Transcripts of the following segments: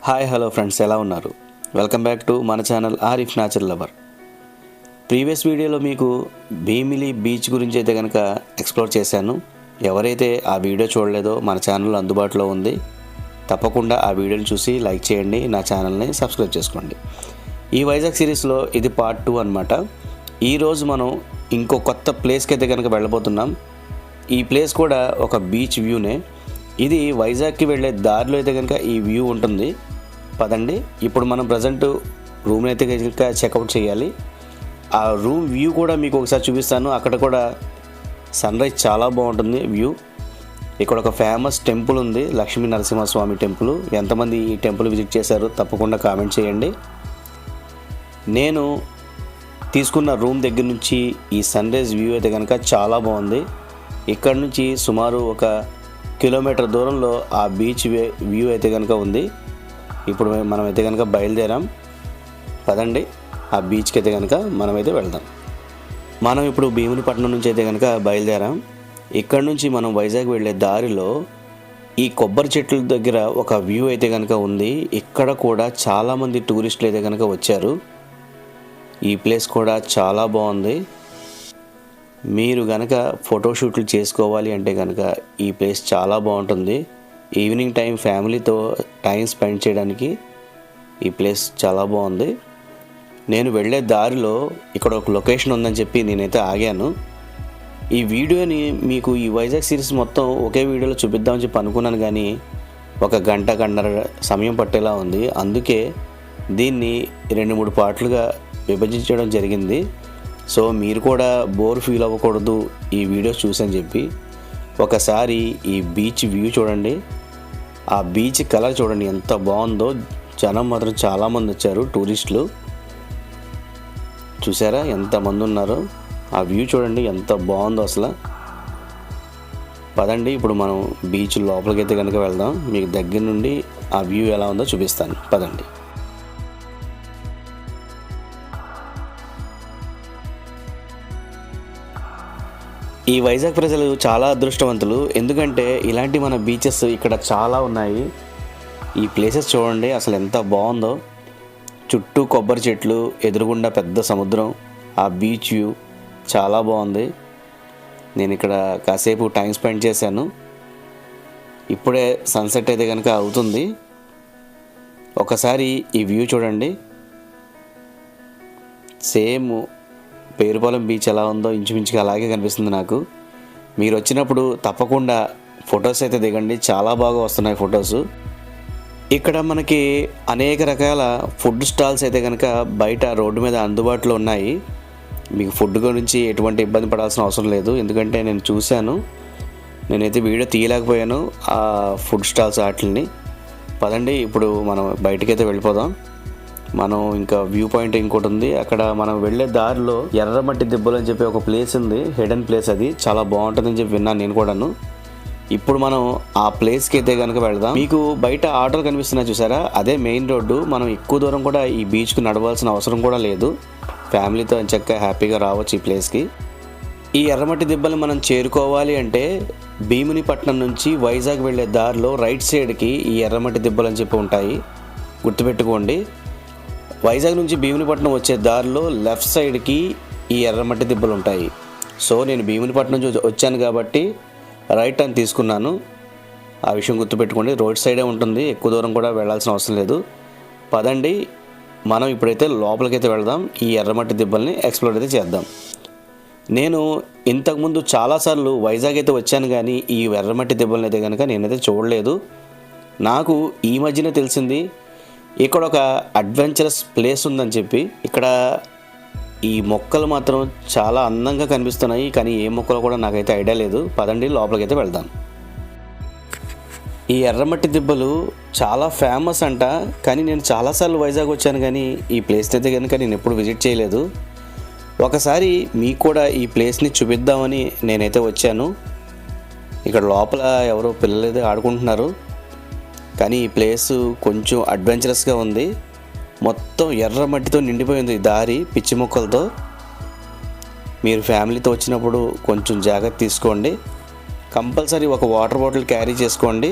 Hi hello friends, ఎలా ఉన్నారు? Welcome back to మన channel Arif nature lover. Previous వీడియోలో మీకు భీమిలి బీచ్ గురించి అయితే కనుక ఎక్స్ప్లోర్ చేశాను. ఎవరైతే ఆ వీడియో చూడలేదో మన ఛానల్ అందుబాటులో ఉంది. తప్పకుండా ఆ వీడియోని చూసి లైక్ చేయండి, నా ఛానల్ని సబ్స్క్రైబ్ చేసుకోండి. ఈ వైజాగ్ సిరీస్లో ఇది పార్ట్ 2 అనమాట. ఈరోజు మనం ఇంకో కొత్త ప్లేస్కి అయితే కనుక వెళ్ళబోతున్నాం. ఈ ప్లేస్ కూడా ఒక బీచ్ వ్యూనే. ఇది వైజాగ్కి వెళ్ళే దారిలో అయితే కనుక ఈ వ్యూ ఉంటుంది. పదండి, ఇప్పుడు మనం ప్రజెంట్ రూమ్ని అయితే కనుక చెక్అవుట్ చేయాలి. ఆ రూమ్ వ్యూ కూడా మీకు ఒకసారి చూపిస్తాను. అక్కడ కూడా సన్ రైజ్ చాలా బాగుంటుంది వ్యూ. ఇక్కడ ఒక ఫేమస్ టెంపుల్ ఉంది, లక్ష్మీ నరసింహస్వామి టెంపుల్. ఎంతమంది ఈ టెంపుల్ విజిట్ చేశారో తప్పకుండా కామెంట్ చేయండి. నేను తీసుకున్న రూమ్ దగ్గర నుంచి ఈ సన్ రైజ్ వ్యూ అయితే కనుక చాలా బాగుంది. ఇక్కడ నుంచి సుమారు 1 కిలోమీటర్ దూరంలో ఆ బీచ్ వ్యూ అయితే కనుక ఉంది. ఇప్పుడు మనమైతే కనుక బయలుదేరాం. పదండి, ఆ బీచ్కి అయితే కనుక మనమైతే వెళ్దాం. మనం ఇప్పుడు భీమునిపట్నం నుంచి అయితే కనుక బయలుదేరాం. ఇక్కడ నుంచి మనం వైజాగ్ వెళ్ళే దారిలో ఈ కొబ్బరి చెట్ల దగ్గర ఒక వ్యూ అయితే కనుక ఉంది. ఇక్కడ కూడా చాలామంది టూరిస్టులు అయితే కనుక వచ్చారు. ఈ ప్లేస్ కూడా చాలా బాగుంది. మీరు కనుక ఫోటోషూట్లు చేసుకోవాలి అంటే కనుక ఈ ప్లేస్ చాలా బాగుంటుంది. ఈవినింగ్ టైం ఫ్యామిలీతో టైం స్పెండ్ చేయడానికి ఈ ప్లేస్ చాలా బాగుంది. నేను వెళ్ళే దారిలో ఇక్కడ ఒక లొకేషన్ ఉందని చెప్పి నేనైతే ఆగాను. ఈ వీడియోని మీకు ఈ వైజాగ్ సిరీస్ మొత్తం ఒకే వీడియోలో చూపిద్దామని చెప్పి అనుకున్నాను, కానీ 1 గంటన్నర సమయం పట్టేలా ఉంది. అందుకే దీన్ని 2-3 పార్ట్లుగా విభజించడం జరిగింది. సో మీరు కూడా బోర్ ఫీల్ అవ్వకూడదు ఈ వీడియో చూసని చెప్పి ఒకసారి ఈ బీచ్ వ్యూ చూడండి. ఆ బీచ్ కలర్ చూడండి ఎంత బాగుందో. జనం మాత్రం చాలామంది వచ్చారు, టూరిస్టులు. చూసారా ఎంతమంది ఉన్నారో? ఆ వ్యూ చూడండి ఎంత బాగుందో అసలు. పదండి, ఇప్పుడు మనం బీచ్ లోపలికి అయితే కనుక వెళ్దాం. మీకు దగ్గర నుండి ఆ వ్యూ ఎలా ఉందో చూపిస్తాను. పదండి. ఈ వైజాగ్ ప్రజలు చాలా అదృష్టవంతులు. ఎందుకంటే ఇలాంటి మన బీచెస్ ఇక్కడ చాలా ఉన్నాయి. ఈ ప్లేసెస్ చూడండి అసలు ఎంత బాగుందో. చుట్టూ కొబ్బరి చెట్లు, ఎదురుగుండా పెద్ద సముద్రం, ఆ బీచ్ వ్యూ చాలా బాగుంది. నేను ఇక్కడ కాసేపు టైం స్పెండ్ చేశాను. ఇప్పుడే సన్సెట్ అయితే కనుక అవుతుంది. ఒకసారి ఈ వ్యూ చూడండి. సేమ్ పేరుపాలెం బీచ్ ఎలా ఉందో ఇంచుమించుగా అలాగే కనిపిస్తుంది నాకు. మీరు వచ్చినప్పుడు తప్పకుండా ఫొటోస్ అయితే దిగండి, చాలా బాగా వస్తున్నాయి ఫొటోస్. ఇక్కడ మనకి అనేక రకాల ఫుడ్ స్టాల్స్ అయితే కనుక బయట రోడ్డు మీద అందుబాటులో ఉన్నాయి. మీకు ఫుడ్ గురించి ఎటువంటి ఇబ్బంది పడాల్సిన అవసరం లేదు, ఎందుకంటే నేను చూశాను. నేనైతే వీడియో తీయలేకపోయాను ఆ ఫుడ్ స్టాల్స్ వాటిని. పదండి, ఇప్పుడు మనం బయటకైతే వెళ్ళిపోదాం. మనం ఇంకా వ్యూ పాయింట్ ఇంకోటి ఉంది. అక్కడ మనం వెళ్ళే దారిలో ఎర్రమట్టి దిబ్బలు అని చెప్పి ఒక ప్లేస్ ఉంది, హిడెన్ ప్లేస్. అది చాలా బాగుంటుందని చెప్పి విన్నాను నేను కూడాను. ఇప్పుడు మనం ఆ ప్లేస్కి అయితే కనుక వెళ్దాం. మీకు బయట ఆటోలు కనిపిస్తున్నాయి చూసారా, అదే మెయిన్ రోడ్డు. మనం ఎక్కువ దూరం కూడా ఈ బీచ్కి నడవాల్సిన అవసరం కూడా లేదు. ఫ్యామిలీతో చక్కగా హ్యాపీగా రావచ్చు ఈ ప్లేస్కి. ఈ ఎర్రమట్టి దిబ్బలు మనం చేరుకోవాలి అంటే భీమునిపట్నం నుంచి వైజాగ్ వెళ్ళే దారిలో రైట్ సైడ్కి ఈ ఎర్రమట్టి దిబ్బలు అని చెప్పి ఉంటాయి, గుర్తుపెట్టుకోండి. వైజాగ్ నుంచి భీమునిపట్నం వచ్చే దారిలో లెఫ్ట్ సైడ్కి ఈ ఎర్రమట్టి దిబ్బలు ఉంటాయి. సో నేను భీమునిపట్నం నుంచి వచ్చాను కాబట్టి రైట్ అని తీసుకున్నాను. ఆ విషయం గుర్తుపెట్టుకోండి. రోడ్ సైడే ఉంటుంది, ఎక్కువ దూరం కూడా వెళ్ళాల్సిన అవసరం లేదు. పదండి, మనం ఇప్పుడైతే లోపలికైతే వెళ్దాం. ఈ ఎర్రమట్టి దిబ్బల్ని ఎక్స్ప్లోర్ అయితే చేద్దాం. నేను ఇంతకుముందు చాలాసార్లు వైజాగ్ అయితే వచ్చాను, కానీ ఈ ఎర్రమట్టి దిబ్బల్ని అయితే కనుక నేనైతే చూడలేదు. నాకు ఈ మధ్యనే తెలిసింది ఇక్కడ ఒక అడ్వెంచరస్ ప్లేస్ ఉందని చెప్పి. ఇక్కడ ఈ మొక్కలు మాత్రం చాలా అందంగా కనిపిస్తున్నాయి, కానీ ఏ మొక్కలు కూడా నాకైతే ఐడియా లేదు. పదండి లోపలికైతే వెళ్దాం. ఈ ఎర్రమట్టి దిబ్బలు చాలా ఫేమస్ అంట, కానీ నేను చాలాసార్లు వైజాగ్ వచ్చాను, కానీ ఈ ప్లేస్ని అయితే కనుక నేను ఎప్పుడు విజిట్ చేయలేదు. ఒకసారి మీకు కూడా ఈ ప్లేస్ని చూపిద్దామని నేనైతే వచ్చాను. ఇక్కడ లోపల ఎవరో పిల్లలు అయితే ఆడుకుంటున్నారు, కానీ ఈ ప్లేస్ కొంచెం అడ్వెంచరస్గా ఉంది. మొత్తం ఎర్రమట్టితో నిండిపోయింది దారి, పిచ్చి మొక్కలతో. మీరు ఫ్యామిలీతో వచ్చినప్పుడు కొంచెం జాగ్రత్త తీసుకోండి. కంపల్సరీ ఒక వాటర్ బాటిల్ క్యారీ చేసుకోండి,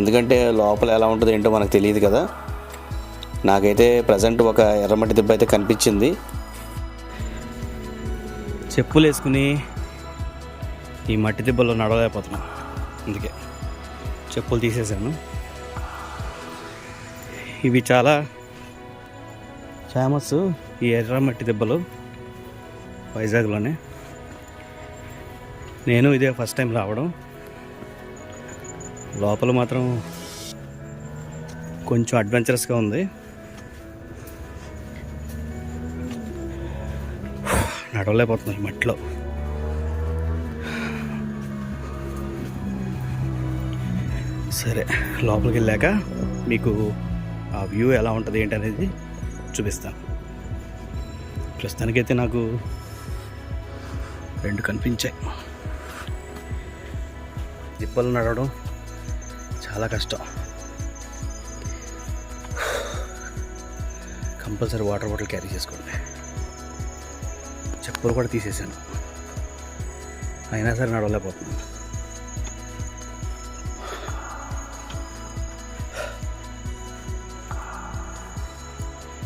ఎందుకంటే లోపల ఎలా ఉంటుందో ఏంటో మనకు తెలియదు కదా. నాకైతే ప్రజెంట్ ఒక ఎర్రమట్టి దిబ్బ అయితే కనిపించింది. చెప్పులు వేసుకుని ఈ మట్టి దిబ్బలో నడవలేకపోతున్నాను, అందుకే చెప్పులు తీసేసాను. ఇవి చాలా ఫేమస్ ఈ ఎర్రమట్టి దిబ్బలు వైజాగ్లోనే. నేను ఇదే ఫస్ట్ టైం రావడం. లోపల మాత్రం కొంచెం అడ్వెంచరస్గా ఉంది. నడవలేకపోతున్నాం ఈ మట్టిలో. సరే, లోపలికి వెళ్ళాక మీకు ఆ వ్యూ ఎలా ఉంటుంది ఏంటి అనేది చూపిస్తాను. ప్రస్తుతానికైతే నాకు 2 కనిపించాయి. దిబ్బలు నడవడం చాలా కష్టం. కంపల్సరీ వాటర్ బాటిల్ క్యారీ చేసుకోండి. చెప్పులు కూడా తీసేసాను, అయినా సరే నడవలేకపోతున్నాను.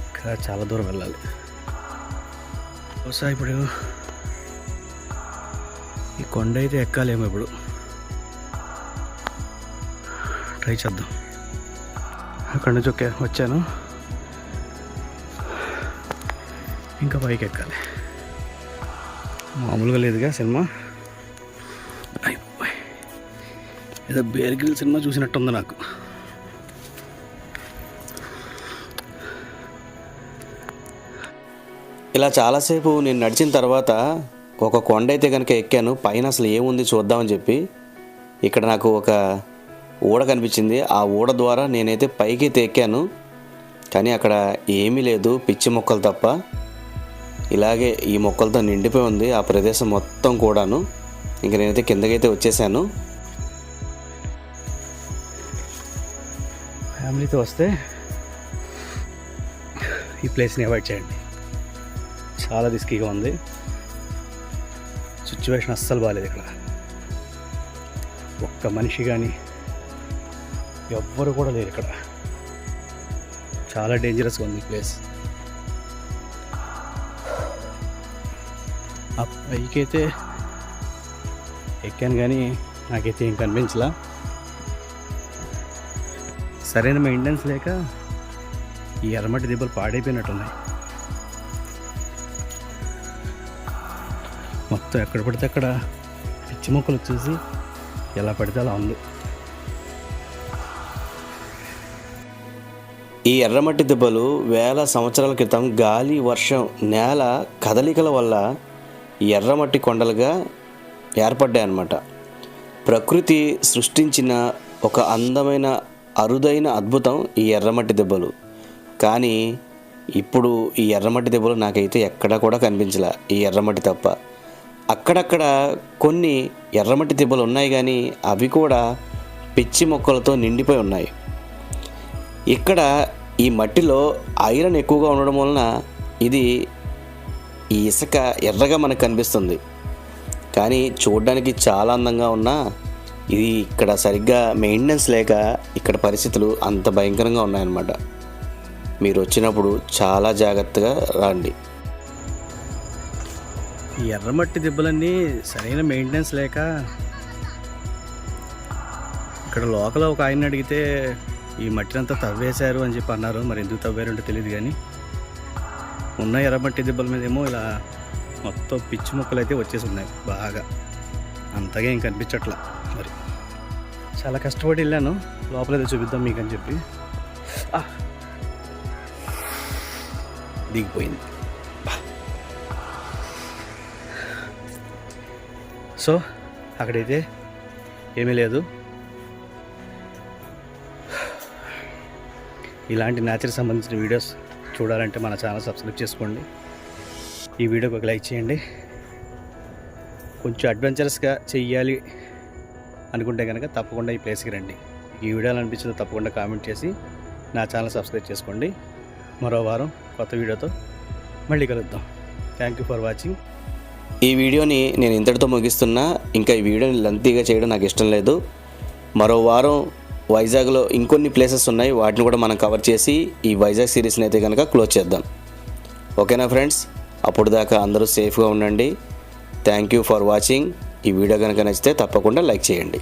ఇంకా చాలా దూరం వెళ్ళాలి. బహుశా ఇప్పుడు ఈ కొండ అయితే ఎక్కాలేమో. ఇప్పుడు ట్రై చేద్దాం. అక్కడి నుంచి వచ్చాను, ఇంకా పైకి ఎక్కాలి. మామూలుగా లేదుగా సినిమా. అయిపోయి ఏదో బేర్ గ్రిల్ సినిమా చూసినట్టుంది నాకు. ఇలా చాలాసేపు నేను నడిచిన తర్వాత ఒక కొండ అయితే కనుక ఎక్కాను. పైన అసలు ఏముంది చూద్దామని చెప్పి ఇక్కడ నాకు ఒక ఊడ కనిపించింది. ఆ ఊడ ద్వారా నేనైతే పైకి అయితే ఎక్కాను, కానీ అక్కడ ఏమీ లేదు, పిచ్చి మొక్కలు తప్ప. ఇలాగే ఈ మొక్కలతో నిండిపోయి ఉంది ఆ ప్రదేశం మొత్తం కూడాను. ఇంక నేనైతే కిందకైతే వచ్చేసాను. ఫ్యామిలీతో వస్తే ఈ ప్లేస్ని అవాయిడ్ చేయండి, చాలా రిస్కీగా ఉంది. సిచ్యువేషన్ అస్సలు బాగాలేదు. ఇక్కడ ఒక్క మనిషి కానీ ఎవ్వరు కూడా లేరు. ఇక్కడ చాలా డేంజరస్గా ఉంది ఈ ప్లేస్. ఆ పైకైతే ఎక్కాను కానీ నాకైతే ఏం కనిపించలా. సరైన మెయింటెనెన్స్ లేక ఈ ఎర్రమట్టి దిబ్బలు పాడైపోయినట్టున్నాయి. మొత్తం ఎక్కడ పడితే అక్కడ పిచ్చి మొక్కలు వచ్చేసి ఎలా పడితే అలా ఉంది. ఈ ఎర్రమట్టి దిబ్బలు వేల సంవత్సరాల క్రితం గాలి, వర్షం, నేల కదలికల వల్ల ఎర్రమట్టి కొండలుగా ఏర్పడ్డాయన్నమాట. ప్రకృతి సృష్టించిన ఒక అందమైన, అరుదైన అద్భుతం ఈ ఎర్రమట్టి దిబ్బలు. కానీ ఇప్పుడు ఈ ఎర్రమట్టి దిబ్బలు నాకైతే ఎక్కడా కూడా కనిపించలే, ఈ ఎర్రమట్టి తప్ప. అక్కడక్కడ కొన్ని ఎర్రమట్టి దిబ్బలు ఉన్నాయి, కానీ అవి కూడా పిచ్చి మొక్కలతో నిండిపోయి ఉన్నాయి. ఇక్కడ ఈ మట్టిలో ఐరన్ ఎక్కువగా ఉండడం వలన ఇది ఈ ఇసుక ఎర్రగా మనకు కనిపిస్తుంది. కానీ చూడడానికి చాలా అందంగా ఉన్నా ఇది ఇక్కడ సరిగ్గా మెయింటెనెన్స్ లేక ఇక్కడ పరిస్థితులు అంత భయంకరంగా ఉన్నాయన్నమాట. మీరు వచ్చినప్పుడు చాలా జాగ్రత్తగా రండి. ఈ ఎర్రమట్టి దిబ్బలన్నీ సరైన మెయింటెనెన్స్ లేక ఇక్కడ లోకల్ ఒక ఆయన అడిగితే ఈ మట్టినంతా తవ్వేశారు అని చెప్పి అన్నారు. మరి ఎందుకు తవ్వారంటే తెలియదు, కానీ ఉన్న ఎర్రమట్టి దిబ్బల మీద ఏమో ఇలా మొత్తం పిచ్చి మొక్కలు అయితే వచ్చేసి ఉన్నాయి బాగా. అంతగా ఏం కనిపించట్లా. మరి చాలా కష్టపడి వెళ్ళాను, లోపలైతే చూపిద్దాం మీకు అని చెప్పి. దిగిపోయింది. సో అక్కడైతే ఏమీ లేదు. ఇలాంటి నేచర్కి సంబంధించిన వీడియోస్ చూడాలంటే మన ఛానల్ సబ్స్క్రైబ్ చేసుకోండి. ఈ వీడియోకి ఒక లైక్ చేయండి. కొంచెం అడ్వెంచరస్గా చెయ్యాలి అనుకుంటే కనుక తప్పకుండా ఈ ప్లేస్కి రండి. ఈ వీడియోలు అనిపించిందో తప్పకుండా కామెంట్ చేసి నా ఛానల్ సబ్స్క్రైబ్ చేసుకోండి. మరో వారం కొత్త వీడియోతో మళ్ళీ కలుద్దాం. Thank you for watching. ఈ వీడియోని నేను ఇంతటితో ముగిస్తున్నా. ఇంకా ఈ వీడియోని లెంతీగా చేయడం నాకు ఇష్టం లేదు. మరో వారం వైజాగ్లో ఇంకొన్ని ప్లేసెస్ ఉన్నాయి, వాటిని కూడా మనం కవర్ చేసి ఈ వైజాగ్ సిరీస్ని అయితే కనుక క్లోజ్ చేద్దాం. ఓకేనా ఫ్రెండ్స్, అప్పుడు దాకా అందరూ సేఫ్గా ఉండండి. Thank you for watching. ఈ వీడియో కనుక నచ్చితే తప్పకుండా లైక్ చేయండి.